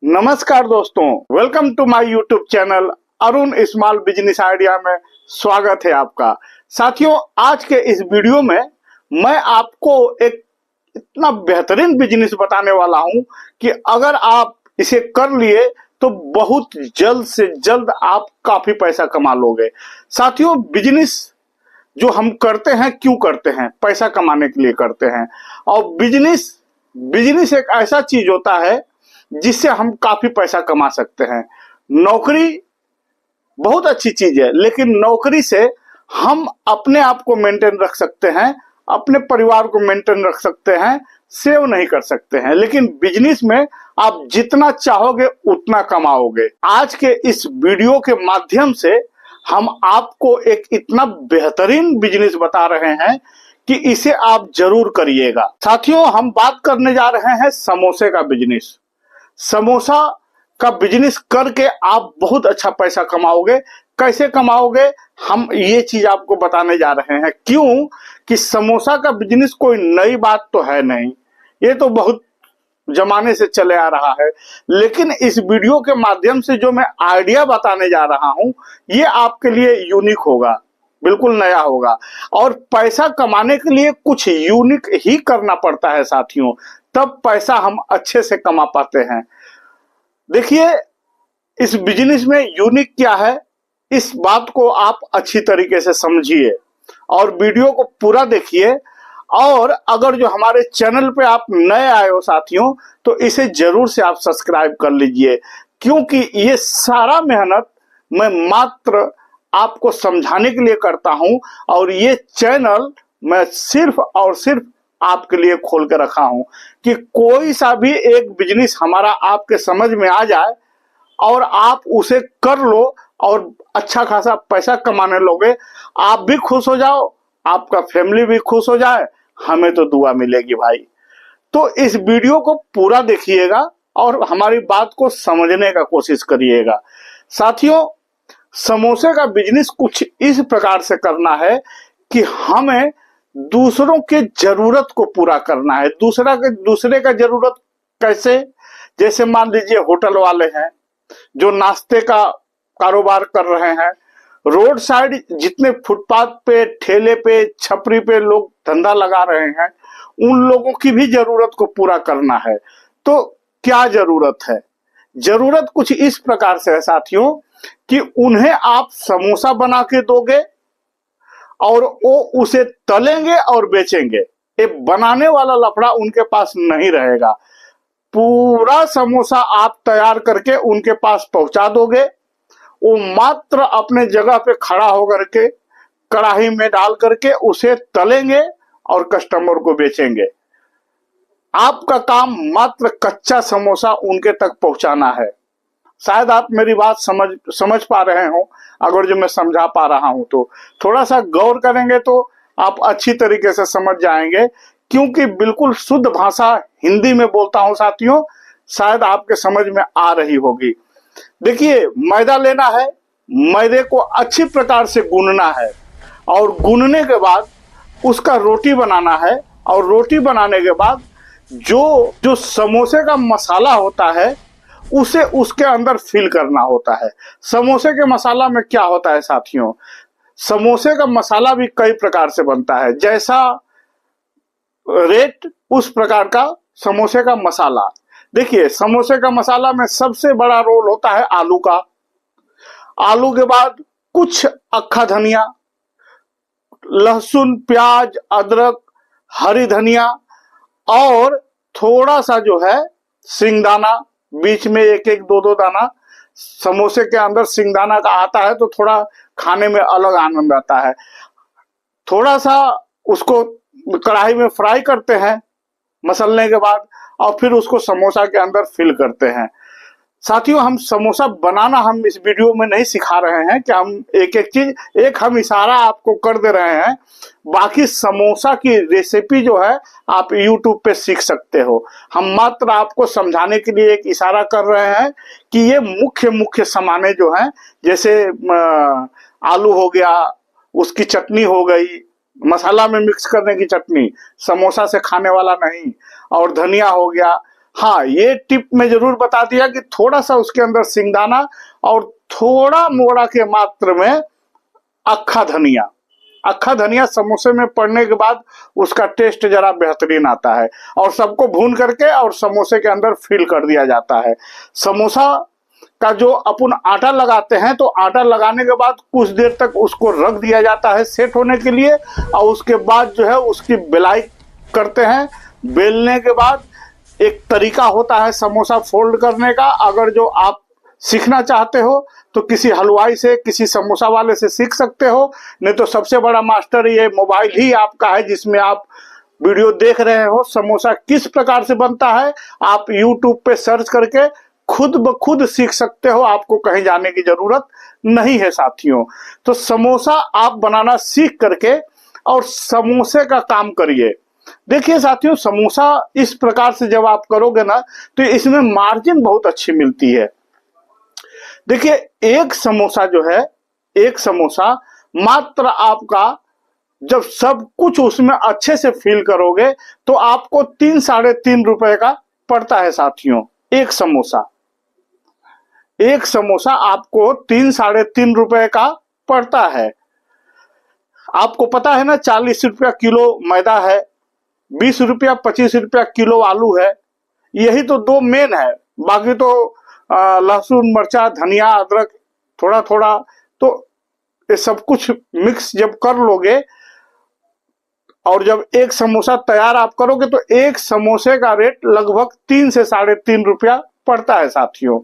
नमस्कार दोस्तों, welcome to my YouTube channel Arun small business idea में स्वागत है आपका। साथियों, आज के इस वीडियो में मैं आपको एक इतना बेहतरीन बिजनेस बताने वाला हूं कि अगर आप इसे कर लिए तो बहुत जल्द से जल्द आप काफी पैसा कमा लोगे। साथियों, बिजनेस जो हम करते हैं क्यों करते हैं? पैसा कमाने के लिए करते हैं। और बिजनेस बिजनेस एक ऐसा चीज होता है जिससे हम काफी पैसा कमा सकते हैं। नौकरी बहुत अच्छी चीज है, लेकिन नौकरी से हम अपने आप को मेंटेन रख सकते हैं, अपने परिवार को मेंटेन रख सकते हैं, सेव नहीं कर सकते हैं। लेकिन बिजनेस में आप जितना चाहोगे उतना कमाओगे। आज के इस वीडियो के माध्यम से हम आपको एक इतना बेहतरीन बिजनेस बता रहे हैं कि इसे आप जरूर करिएगा। साथियों, हम बात करने जा रहे हैं समोसे का बिजनेस। समोसा का बिजनेस करके आप बहुत अच्छा पैसा कमाओगे। कैसे कमाओगे, हम ये चीज आपको बताने जा रहे हैं। क्यों कि समोसा का बिजनेस कोई नई बात तो है नहीं, ये तो बहुत जमाने से चले आ रहा है। लेकिन इस वीडियो के माध्यम से जो मैं आइडिया बताने जा रहा हूं, ये आपके लिए यूनिक होगा, बिल्कुल नया होगा। और पैसा कमाने के लिए कुछ यूनिक ही करना पड़ता है साथियों, तब पैसा हम अच्छे से कमा पाते हैं। देखिए, इस बिजनेस में यूनिक क्या है, इस बात को आप अच्छी तरीके से समझिए और वीडियो को पूरा देखिए। और अगर जो हमारे चैनल पे आप नए आए हो साथियों, तो इसे जरूर से आप सब्सक्राइब कर लीजिए, क्योंकि ये सारा मेहनत मैं मात्र आपको समझाने के लिए करता हूं। और ये चैनल मैं सिर्फ और सिर्फ आपके लिए खोल के रखा हूं कि कोई सा भी एक बिजनेस हमारा आपके समझ में आ जाए और आप उसे कर लो और अच्छा खासा पैसा कमाने लोगे। आप भी खुश हो जाओ, आपका फैमिली भी खुश हो जाए, हमें तो दुआ मिलेगी भाई। तो इस वीडियो को पूरा देखिएगा और हमारी बात को समझने का कोशिश करिएगा। साथियों, समोसे का बिजनेस कुछ इस प्रकार से करना है कि हमें दूसरों के जरूरत को पूरा करना है। दूसरे का जरूरत कैसे? जैसे मान लीजिए होटल वाले हैं जो नाश्ते का कारोबार कर रहे हैं, रोड साइड जितने फुटपाथ पे, ठेले पे, छपरी पे लोग धंधा लगा रहे हैं, उन लोगों की भी जरूरत को पूरा करना है। तो क्या जरूरत है? जरूरत कुछ इस प्रकार से है साथियों कि उन्हें आप समोसा बना के दोगे और वो उसे तलेंगे और बेचेंगे। ये बनाने वाला लफड़ा उनके पास नहीं रहेगा। पूरा समोसा आप तैयार करके उनके पास पहुंचा दोगे, वो मात्र अपने जगह पे खड़ा होकर के कढ़ाई में डाल करके उसे तलेंगे और कस्टमर को बेचेंगे। आपका काम मात्र कच्चा समोसा उनके तक पहुंचाना है। शायद आप मेरी बात समझ पा रहे हो। अगर जो मैं समझा पा रहा हूं तो थोड़ा सा गौर करेंगे तो आप अच्छी तरीके से समझ जाएंगे, क्योंकि बिल्कुल शुद्ध भाषा हिंदी में बोलता हूं साथियों, शायद आपके समझ में आ रही होगी। देखिए, मैदा लेना है, मैदे को अच्छी प्रकार से गूंदना है और गूंदने के बाद उसका रोटी बनाना है। और रोटी बनाने के बाद जो जो समोसे का मसाला होता है उसे उसके अंदर फिल करना होता है। समोसे के मसाला में क्या होता है साथियों, समोसे का मसाला भी कई प्रकार से बनता है। जैसा रेट उस प्रकार का समोसे का मसाला। देखिए, समोसे का मसाला में सबसे बड़ा रोल होता है आलू का। आलू के बाद कुछ अक्खा धनिया, लहसुन, प्याज, अदरक, हरी धनिया और थोड़ा सा जो है सिंगदाना, बीच में एक एक दो दो दाना। समोसे के अंदर सिंगदाना का आता है तो थोड़ा खाने में अलग आनंद आता है। थोड़ा सा उसको कढ़ाई में फ्राई करते हैं मसलने के बाद, और फिर उसको समोसा के अंदर फिल करते हैं। साथियों, हम समोसा बनाना हम इस वीडियो में नहीं सिखा रहे हैं कि हम एक एक चीज, एक हम इशारा आपको कर दे रहे हैं। बाकी समोसा की रेसिपी जो है आप YouTube पे सीख सकते हो। हम मात्र आपको समझाने के लिए एक इशारा कर रहे हैं कि ये मुख्य मुख्य सामानें जो हैं, जैसे आलू हो गया, उसकी चटनी हो गई, मसाला में मिक्स करने की चटनी, समोसा से खाने वाला नहीं, और धनिया हो गया, हाँ, ये टिप मैं जरूर बता दिया कि थोड़ा सा उसके अंदर सिंगदाना और थोड़ा मोड़ा के मात्र में अक्खा धनिया। अक्खा धनिया समोसे में पड़ने के बाद उसका टेस्ट जरा बेहतरीन आता है। और सबको भून करके और समोसे के अंदर फिल कर दिया जाता है। समोसा का जो अपन आटा लगाते हैं, तो आटा लगाने के बाद कुछ देर तक उसको रख दिया जाता है सेट होने के लिए, और उसके बाद जो है उसकी बेलाई करते हैं। बेलने के बाद एक तरीका होता है समोसा फोल्ड करने का। अगर जो आप सीखना चाहते हो तो किसी हलवाई से, किसी समोसा वाले से सीख सकते हो, नहीं तो सबसे बड़ा मास्टर ये मोबाइल ही आपका है, जिसमें आप वीडियो देख रहे हो। समोसा किस प्रकार से बनता है आप YouTube पे सर्च करके खुद ब खुद सीख सकते हो, आपको कहीं जाने की जरूरत नहीं है साथियों। तो समोसा आप बनाना सीख करके और समोसे का काम करिए। देखिए साथियों, समोसा इस प्रकार से जब आप करोगे ना, तो इसमें मार्जिन बहुत अच्छी मिलती है। देखिए, एक समोसा जो है, एक समोसा मात्र आपका जब सब कुछ उसमें अच्छे से फिल करोगे तो आपको 3-3.5 रुपए का पड़ता है साथियों। एक समोसा, एक समोसा आपको 3-3.5 रुपए का पड़ता है। आपको पता है ना, 40 रुपया किलो मैदा है, 20 रुपया 25 रुपया किलो आलू है। यही तो दो मेन है। बाकी तो लहसुन, मिर्चा, धनिया, अदरक थोड़ा थोड़ा, तो ये सब कुछ मिक्स जब कर लोगे और जब एक समोसा तैयार आप करोगे तो एक समोसे का रेट लगभग 3 से 3.5 रुपया पड़ता है साथियों।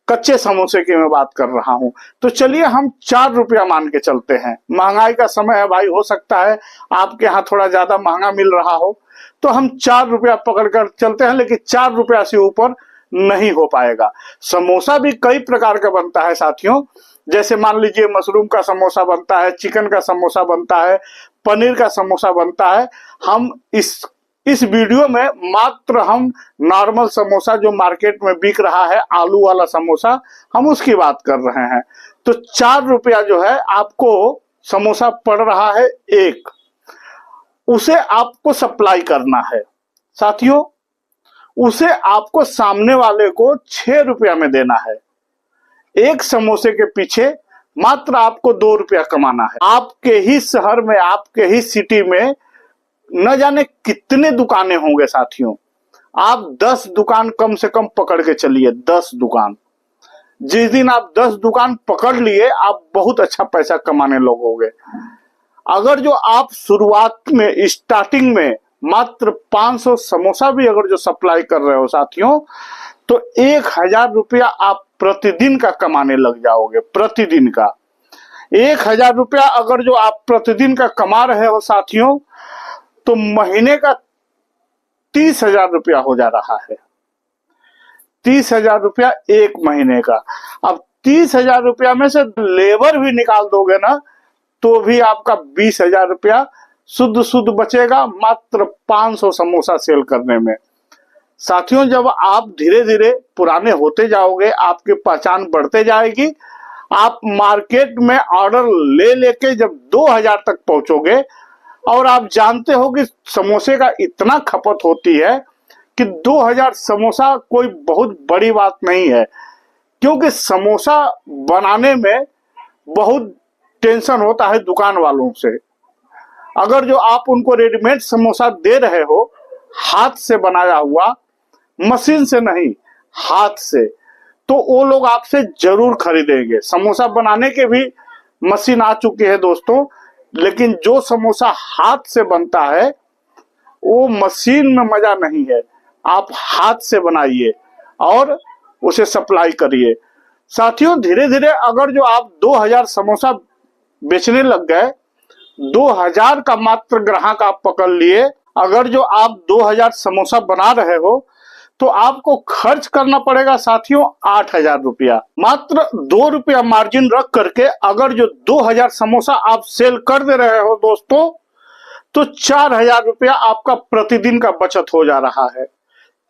कच्चे समोसे की मैं बात कर रहा हूं। तो चलिए हम 4 रुपया मान के चलते हैं। महंगाई का समय है भाई, हो सकता है आपके यहाँ थोड़ा ज्यादा महंगा मिल रहा हो, तो हम 4 रुपया पकड़ कर चलते हैं, लेकिन 4 रुपया से ऊपर नहीं हो पाएगा। समोसा भी कई प्रकार का बनता है साथियों। जैसे मान लीजिए मशरूम का समोसा बनता है, चिकन का समोसा बनता है, पनीर का समोसा बनता है। हम इस वीडियो में मात्र हम नॉर्मल समोसा जो मार्केट में बिक रहा है, आलू वाला समोसा, हम उसकी बात कर रहे हैं। तो 4 रुपया जो है आपको समोसा पड़ रहा है एक, उसे आपको सप्लाई करना है साथियों। उसे आपको सामने वाले को 6 रुपया में देना है। एक समोसे के पीछे मात्र आपको 2 रुपया कमाना है। आपके ही शहर में, आपके ही सिटी में न जाने कितने दुकानें होंगे साथियों। आप 10 दुकान कम से कम पकड़ के चलिए, 10 दुकान। जिस दिन आप 10 दुकान पकड़ लिए, आप बहुत अच्छा पैसा कमाने लगोगे। अगर जो आप शुरुआत में, स्टार्टिंग में मात्र 500 समोसा भी अगर जो सप्लाई कर रहे हो साथियों, तो 1000 रुपया आप प्रतिदिन का कमाने लग जाओगे। प्रतिदिन का 1000 रुपया अगर जो आप प्रतिदिन का कमा रहे हो साथियों, तो महीने का 30,000 रुपया हो जा रहा है। 30,000 रुपया एक महीने का। अब 30,000 रुपया में से लेबर भी निकाल दोगे ना, तो भी आपका 20,000 रुपया शुद्ध बचेगा मात्र 500 समोसा सेल करने में। साथियों, जब आप धीरे धीरे पुराने होते जाओगे, आपकी पहचान बढ़ते जाएगी। आप मार्केट में ऑर्डर ले लेके जब 2000 तक पहुंचोगे, और आप जानते हो कि समोसे का इतना खपत होती है कि 2000 समोसा कोई बहुत बड़ी बात नहीं है, क्योंकि समोसा बनाने में बहुत टेंशन होता है दुकान वालों से। अगर जो आप उनको रेडीमेड समोसा दे रहे हो, हाथ से बनाया हुआ, मशीन से नहीं, हाथ से, तो वो लोग आपसे जरूर खरीदेंगे। समोसा बनाने के भी मशीन आ चुकी है दोस्तों, लेकिन जो समोसा हाथ से बनता है वो मशीन में मजा नहीं है। आप हाथ से बनाइए और उसे सप्लाई करिए साथियों। धीरे धीरे अगर जो आप 2000 समोसा बेचने लग गए, 2000 का मात्र ग्राहक आप पकड़ लिए। अगर जो आप 2000 समोसा बना रहे हो, तो आपको खर्च करना पड़ेगा साथियों 8000 रुपया। मात्र 2 रुपया मार्जिन रख करके अगर जो 2000 समोसा आप सेल कर दे रहे हो दोस्तों, तो 4000 रुपया आपका प्रतिदिन का बचत हो जा रहा है।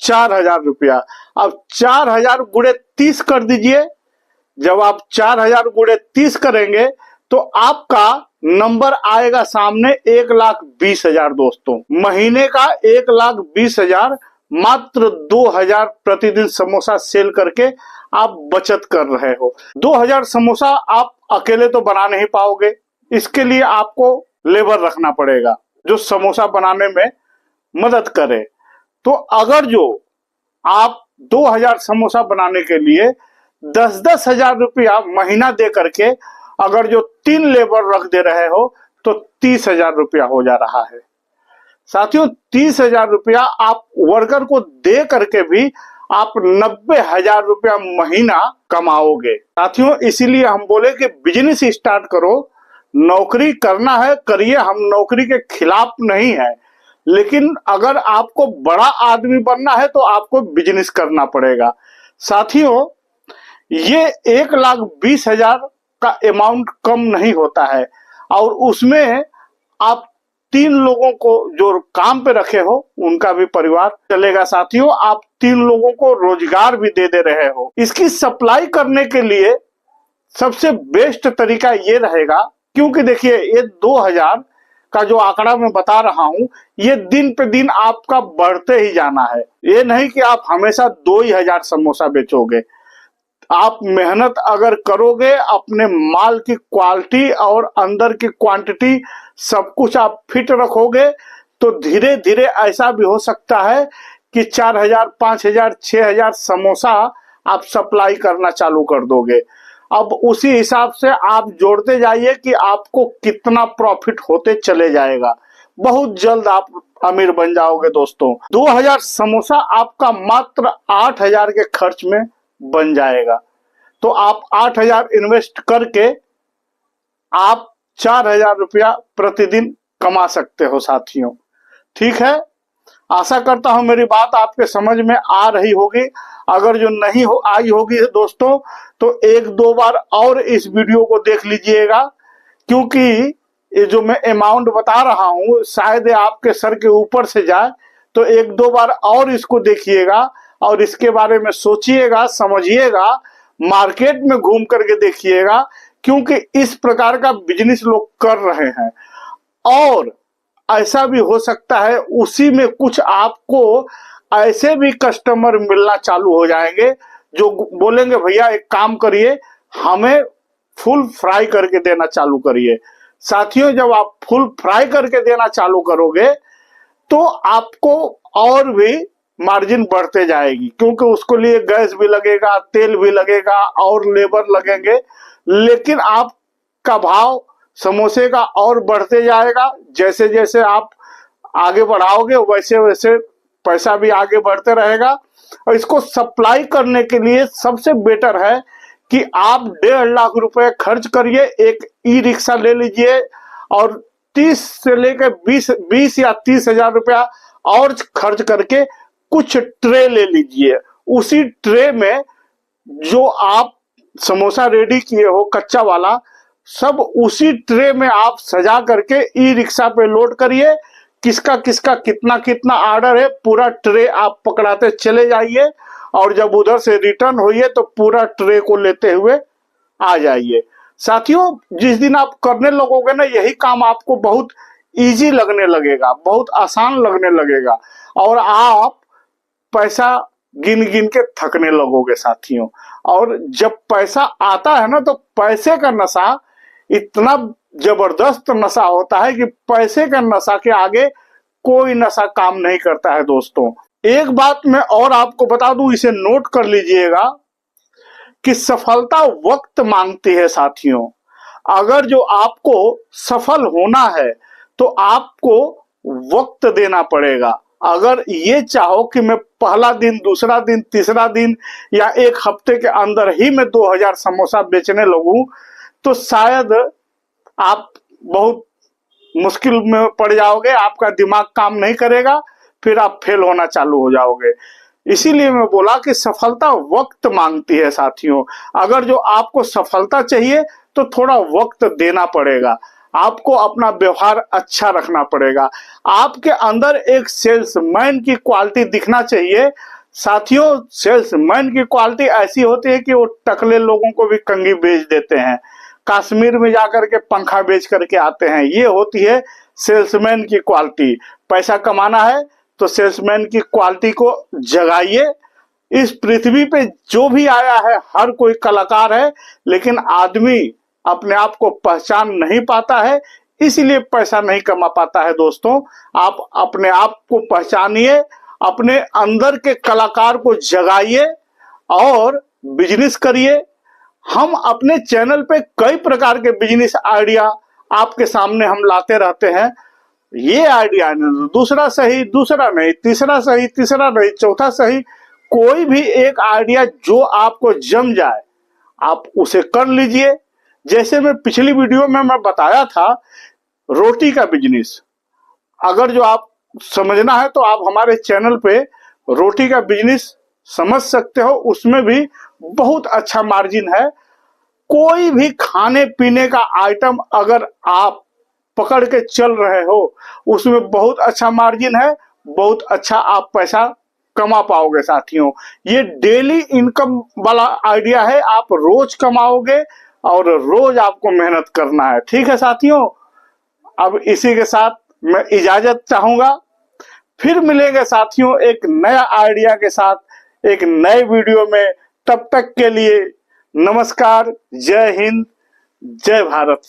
4000 रुपया। अब 4000 गुणे 30 कर दीजिए। जब आप 4000 गुणे 30 करेंगे तो आपका नंबर आएगा सामने 1,20,000 दोस्तों। महीने का 1,20,000 मात्र 2000 प्रतिदिन समोसा सेल करके आप बचत कर रहे हो। 2000 समोसा आप अकेले तो बना नहीं पाओगे, इसके लिए आपको लेबर रखना पड़ेगा जो समोसा बनाने में मदद करे। तो अगर जो आप 2000 समोसा बनाने के लिए 10-10 हजार रुपया महीना दे करके अगर जो 3 लेबर रख दे रहे हो तो 30,000 रुपया हो जा रहा है। साथियों, 30,000 रुपया आप वर्कर को दे करके भी आप 90,000 रुपया महीना कमाओगे। साथियों, इसीलिए हम बोले कि बिजनेस स्टार्ट करो, नौकरी करना है करिए, हम नौकरी के खिलाफ नहीं है, लेकिन अगर आपको बड़ा आदमी बनना है तो आपको बिजनेस करना पड़ेगा। साथियों, ये 1,20,000 का अमाउंट कम नहीं होता है और उसमें आप 3 लोगों को जो काम पे रखे हो उनका भी परिवार चलेगा। साथियों, आप 3 लोगों को रोजगार भी दे रहे हो। इसकी सप्लाई करने के लिए सबसे बेस्ट तरीका ये रहेगा, क्योंकि देखिए ये 2000 का जो आंकड़ा मैं बता रहा हूं ये दिन पे दिन आपका बढ़ते ही जाना है। ये नहीं कि आप हमेशा 2,000 समोसा बेचोगे। आप मेहनत अगर करोगे, अपने माल की क्वालिटी और अंदर की क्वांटिटी सब कुछ आप फिट रखोगे तो धीरे धीरे ऐसा भी हो सकता है कि 4,000, 5,000, 6,000 समोसा आप सप्लाई करना चालू कर दोगे। अब उसी हिसाब से आप जोड़ते जाइए कि आपको कितना प्रॉफिट होते चले जाएगा। बहुत जल्द आप अमीर बन जाओगे दोस्तों। 2000 समोसा आपका मात्र 8,000 के खर्च में बन जाएगा। तो आप 8,000 इन्वेस्ट करके आप 4,000 रुपया प्रतिदिन कमा सकते हो साथियों। ठीक है, आशा करता हूं मेरी बात आपके समझ में आ रही होगी। अगर जो नहीं आई होगी दोस्तों तो 1-2 बार और इस वीडियो को देख लीजिएगा, क्योंकि ये जो मैं अमाउंट बता रहा हूं शायद आपके सर के ऊपर से जाए, तो 1-2 बार और इसको देखिएगा और इसके बारे में सोचिएगा, समझिएगा, मार्केट में घूम करके देखिएगा, क्योंकि इस प्रकार का बिजनेस लोग कर रहे हैं। और ऐसा भी हो सकता है उसी में कुछ आपको ऐसे भी कस्टमर मिलना चालू हो जाएंगे जो बोलेंगे भैया एक काम करिए, हमें फुल फ्राई करके देना चालू करिए। साथियों, जब आप फुल फ्राई करके देना चालू करोगे तो आपको और भी मार्जिन बढ़ते जाएगी, क्योंकि उसको लिए गैस भी लगेगा, तेल भी लगेगा और लेबर लगेंगे, लेकिन आपका भाव समोसे का और बढ़ते जाएगा। जैसे जैसे आप आगे बढ़ाओगे वैसे वैसे पैसा भी आगे बढ़ते रहेगा। और इसको सप्लाई करने के लिए सबसे बेटर है कि आप 1.5 लाख रुपए खर्च करिए, एक ई रिक्शा ले लीजिए और 30 से लेकर 20 या 30,000 रुपया और खर्च करके कुछ ट्रे ले लीजिए। उसी ट्रे में जो आप समोसा रेडी किए हो कच्चा वाला, सब उसी ट्रे में आप सजा करके ई रिक्शा पे लोड करिए। किसका किसका कितना कितना ऑर्डर है पूरा ट्रे आप पकड़ाते चले जाइए और जब उधर से रिटर्न होइए तो पूरा ट्रे को लेते हुए आ जाइए। साथियों, जिस दिन आप करने लगोगे ना यही काम आपको बहुत इजी लगने लगेगा, बहुत आसान लगने लगेगा और आप पैसा गिन गिन के थकने लगोगे साथियों। और जब पैसा आता है ना तो पैसे का नशा इतना जबरदस्त नशा होता है कि पैसे का नशा के आगे कोई नशा काम नहीं करता है दोस्तों। एक बात मैं और आपको बता दूं, इसे नोट कर लीजिएगा कि सफलता वक्त मांगती है साथियों। अगर जो आपको सफल होना है तो आपको वक्त देना पड़ेगा। अगर ये चाहो कि मैं पहला दिन, दूसरा दिन, तीसरा दिन या एक हफ्ते के अंदर ही मैं 2000 समोसा बेचने लगूं तो शायद आप बहुत मुश्किल में पड़ जाओगे, आपका दिमाग काम नहीं करेगा, फिर आप फेल होना चालू हो जाओगे। इसीलिए मैं बोला कि सफलता वक्त मांगती है साथियों। अगर जो आपको सफलता चाहिए तो थोड़ा वक्त देना पड़ेगा, आपको अपना व्यवहार अच्छा रखना पड़ेगा, आपके अंदर एक सेल्समैन की क्वालिटी दिखना चाहिए। साथियों, सेल्समैन की क्वालिटी ऐसी होती है कि वो टकले लोगों को भी कंघी बेच देते हैं, कश्मीर में जाकर के पंखा बेच करके आते हैं। ये होती है सेल्समैन की क्वालिटी। पैसा कमाना है तो सेल्समैन की क्वालिटी को जगाइए। इस पृथ्वी पे जो भी आया है हर कोई कलाकार है, लेकिन आदमी अपने आप को पहचान नहीं पाता है, इसलिए पैसा नहीं कमा पाता है। दोस्तों, आप अपने आप को पहचानिए, अपने अंदर के कलाकार को जगाइए और बिजनेस करिए। हम अपने चैनल पे कई प्रकार के बिजनेस आइडिया आपके सामने हम लाते रहते हैं। ये आइडिया दूसरा सही, दूसरा नहीं, तीसरा सही, तीसरा नहीं, चौथा सही, कोई भी एक आइडिया जो आपको जम जाए आप उसे कर लीजिए। जैसे मैं पिछली वीडियो में मैं बताया था रोटी का बिजनेस, अगर जो आप समझना है तो आप हमारे चैनल पे रोटी का बिजनेस समझ सकते हो। उसमें भी बहुत अच्छा मार्जिन है। कोई भी खाने पीने का आइटम अगर आप पकड़ के चल रहे हो उसमें बहुत अच्छा मार्जिन है, बहुत अच्छा आप पैसा कमा पाओगे साथियों। ये डेली इनकम वाला आइडिया है, आप रोज कमाओगे और रोज आपको मेहनत करना है। ठीक है साथियों, अब इसी के साथ मैं इजाजत चाहूंगा। फिर मिलेंगे साथियों एक नया आइडिया के साथ एक नए वीडियो में। तब तक के लिए नमस्कार, जय हिंद, जय भारत।